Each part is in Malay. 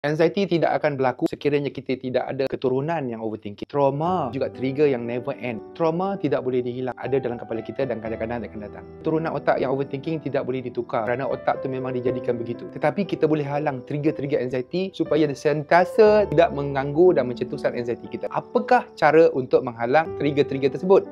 Anxiety tidak akan berlaku sekiranya kita tidak ada keturunan yang overthinking. Trauma juga trigger yang never end. Trauma tidak boleh dihilang. Ada dalam kepala kita dan kadang-kadang akan datang. Keturunan otak yang overthinking tidak boleh ditukar kerana otak tu memang dijadikan begitu. Tetapi kita boleh halang trigger-trigger anxiety supaya dia sentiasa tidak mengganggu dan mencetuskan anxiety kita. Apakah cara untuk menghalang trigger-trigger tersebut?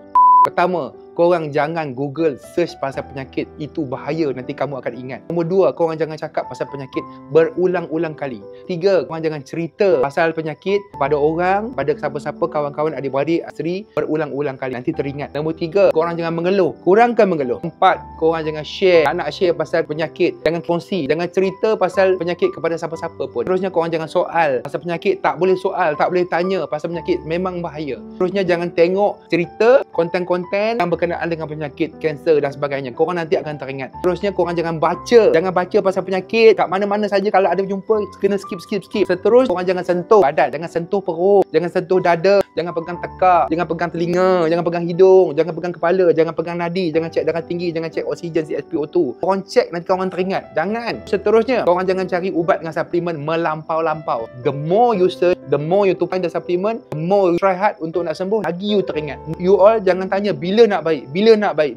Pertama, korang jangan Google search pasal penyakit. Itu bahaya, nanti kamu akan ingat. Nombor dua, korang jangan cakap pasal penyakit berulang-ulang kali. Tiga, korang jangan cerita pasal penyakit pada orang, pada siapa-siapa, kawan-kawan, adik-beradik, isteri berulang-ulang kali. Nanti teringat. Nombor tiga, korang jangan mengeluh. Kurangkan mengeluh. Empat, korang jangan share. Tak nak share pasal penyakit. Jangan kongsi. Jangan cerita pasal penyakit kepada siapa-siapa pun. Terusnya, korang jangan soal pasal penyakit. Tak boleh soal, tak boleh tanya pasal penyakit. Memang bahaya. Terusnya, jangan tengok cerita, konten-konten yang berkenaan dengan penyakit, kanser dan sebagainya. Korang nanti akan teringat. Terusnya, korang jangan baca. Jangan baca pasal penyakit kat mana-mana saja. Kalau ada jumpa, kena skip. Seterusnya, korang jangan sentuh badan. Jangan sentuh perut. Jangan sentuh dada. Jangan pegang tekak. Jangan pegang telinga. Jangan pegang hidung. Jangan pegang kepala. Jangan pegang nadi. Jangan cek darah tinggi. Jangan cek oksigen, SpO2. Korang cek, nanti korang teringat. Jangan. Seterusnya, korang jangan cari ubat dengan suplemen melampau-lampau. The more you search, the more you to find the supplement, the more you try hard untuk nak sembuh, lagi you teringat. You all jangan tanya bila nak baik,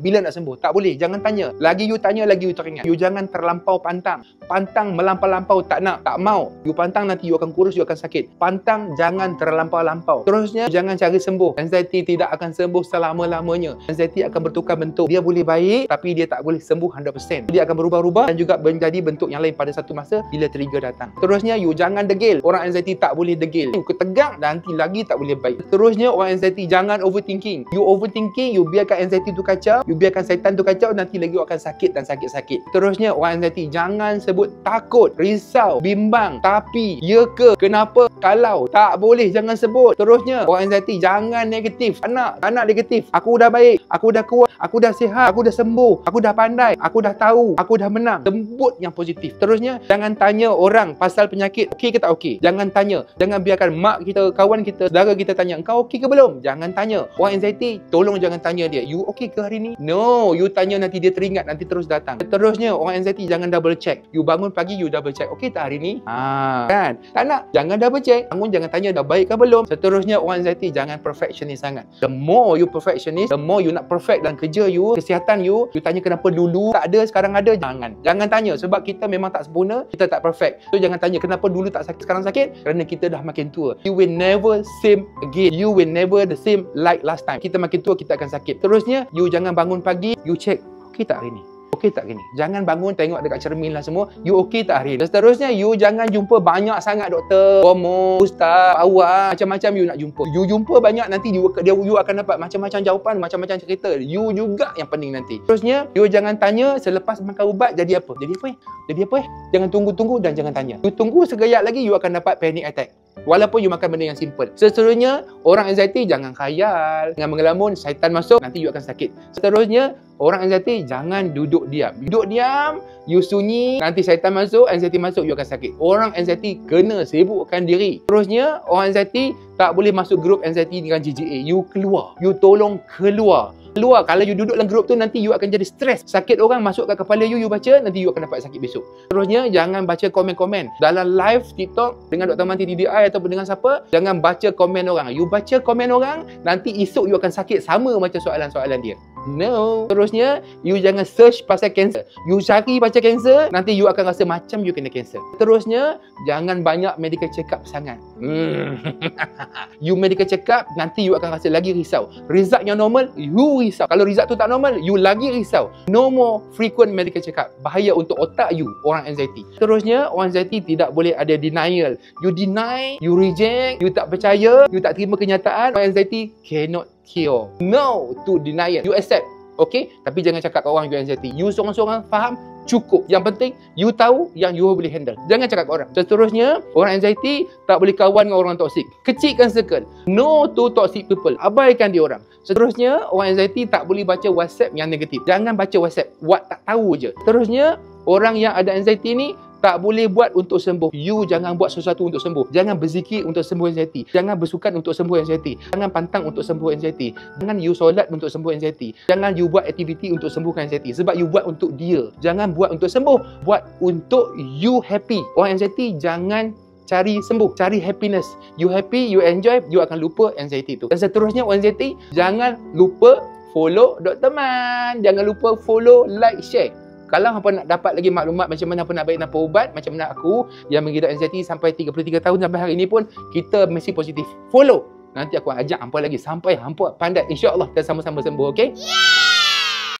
bila nak sembuh. Tak boleh, jangan tanya. Lagi you tanya, lagi you teringat. You jangan terlampau pantang. Pantang melampau-lampau, tak nak, tak mau. You pantang, nanti you akan kurus, you akan sakit. Pantang jangan terlampau-lampau. Terusnya, jangan cari sembuh. Anxiety tidak akan sembuh selama-lamanya. Anxiety akan bertukar bentuk. Dia boleh baik, tapi dia tak boleh sembuh 100%. Dia akan berubah-ubah dan juga menjadi bentuk yang lain pada satu masa bila trigger datang. Terusnya, you jangan degil. Orang anxiety tak boleh degil. You ketegang, nanti lagi tak boleh baik. Terusnya, orang anxiety jangan overthinking. You overthinking, you biarkan anxiety tu kacau, you biarkan syaitan tu kacau, nanti lagi you akan sakit dan sakit-sakit. Terusnya, orang anxiety jangan sebut takut, risau, bimbang, tapi, ya ke, kenapa, kalau, tak boleh, jangan sebut. Terusnya, orang anxiety jangan negatif. Tak nak negatif. Aku dah baik, aku dah kuat, aku dah sihat, aku dah sembuh, aku dah pandai, aku dah tahu, aku dah menang. Sebut yang positif. Terusnya, jangan tanya orang pasal penyakit, okey ke tak okey. Jangan tanya. Jangan biarkan mak kita, kawan kita, saudara kita tanya, engkau okey ke belum? Jangan tanya. Orang anxiety, tolong jangan tanya dia, you okey ke hari ni? No, you tanya, nanti dia teringat, nanti terus datang. Terusnya, orang anxiety jangan double check. You bangun pagi, you double check, okey tak hari ni? Kan? Tak nak, jangan double check. Bangun jangan tanya dah baik ke belum. Seterusnya, orang anxiety jangan perfectionist sangat. The more you perfectionist, the more you nak perfect dalam kerja you, kesihatan you tanya kenapa dulu tak ada, sekarang ada. Jangan tanya, sebab kita memang tak sempurna, kita tak perfect. So jangan tanya kenapa dulu tak sakit, sekarang sakit, kerana kita dah makin tua. You will never same again. You will never the same like last time. Kita makin tua, kita akan sakit. Terusnya, you jangan bangun pagi, you check, okey tak hari ni? Okey tak hari ni? Jangan bangun tengok dekat cermin lah semua, you okey tak hari ni? Seterusnya, you jangan jumpa banyak sangat doktor, promo, ustaz, awak, macam-macam you nak jumpa. You jumpa banyak, nanti you akan dapat macam-macam jawapan, macam-macam cerita. You juga yang pening nanti. Terusnya, you jangan tanya selepas makan ubat jadi apa? Jadi apa? Jangan tunggu-tunggu dan jangan tanya. You tunggu segayat lagi, you akan dapat panic attack. Walaupun you makan benda yang simple. Seterusnya, orang anxiety jangan khayal, jangan mengelamun, syaitan masuk, nanti you akan sakit. Seterusnya, orang anxiety jangan duduk diam. Duduk diam, you sunyi, nanti syaitan masuk, anxiety masuk, you akan sakit. Orang anxiety kena sibukkan diri. Terusnya, orang anxiety tak boleh masuk grup anxiety dengan GGA. You keluar. You tolong keluar. Kalau you duduk dalam grup tu, nanti you akan jadi stres. Sakit orang masuk kat kepala you baca, nanti you akan dapat sakit besok. Terusnya, jangan baca komen-komen. Dalam live TikTok dengan Dr. Manti DDI ataupun dengan siapa, jangan baca komen orang. You baca komen orang, nanti esok you akan sakit sama macam soalan-soalan dia. No. Terusnya, you jangan search pasal kanser. You cari pasal kanser, nanti you akan rasa macam you kena kanser. Terusnya, jangan banyak medical check up sangat. You medical check up, nanti you akan rasa lagi risau. Result yang normal, you risau. Kalau result tu tak normal, you lagi risau. No more frequent medical check up. Bahaya untuk otak you, orang anxiety. Terusnya, orang anxiety tidak boleh ada denial. You deny, you reject, you tak percaya, you tak terima kenyataan. Orang anxiety cannot cure. No to denial. You accept. Okay? Tapi jangan cakap kat orang you anxiety. You seorang-seorang faham, cukup. Yang penting, you tahu yang you boleh handle. Jangan cakap kat orang. Seterusnya, orang anxiety tak boleh kawan dengan orang toksik. Kecilkan circle. No to toxic people. Abaikan dia orang. Seterusnya, orang anxiety tak boleh baca WhatsApp yang negatif. Jangan baca WhatsApp. Buat tak tahu je. Terusnya, orang yang ada anxiety ni tak boleh buat untuk sembuh. You jangan buat sesuatu untuk sembuh. Jangan berzikir untuk sembuh anxiety. Jangan bersukan untuk sembuh anxiety. Jangan pantang untuk sembuh anxiety. Jangan you solat untuk sembuh anxiety. Jangan you buat aktiviti untuk sembuhkan anxiety. Sebab you buat untuk dia. Jangan buat untuk sembuh. Buat untuk you happy. Orang anxiety jangan cari sembuh, cari happiness. You happy, you enjoy, you akan lupa anxiety tu. Dan seterusnya anxiety, jangan lupa follow Dr. Man. Jangan lupa follow, like, share. Kalau hampa nak dapat lagi maklumat macam mana hampa nak baik tanpa ubat, macam mana aku yang mengidap anxiety sampai 33 tahun sampai hari ini pun, kita mesti positif. Follow. Nanti aku ajak hampa lagi sampai hampa pandai. InsyaAllah kita sama-sama sembuh, okey?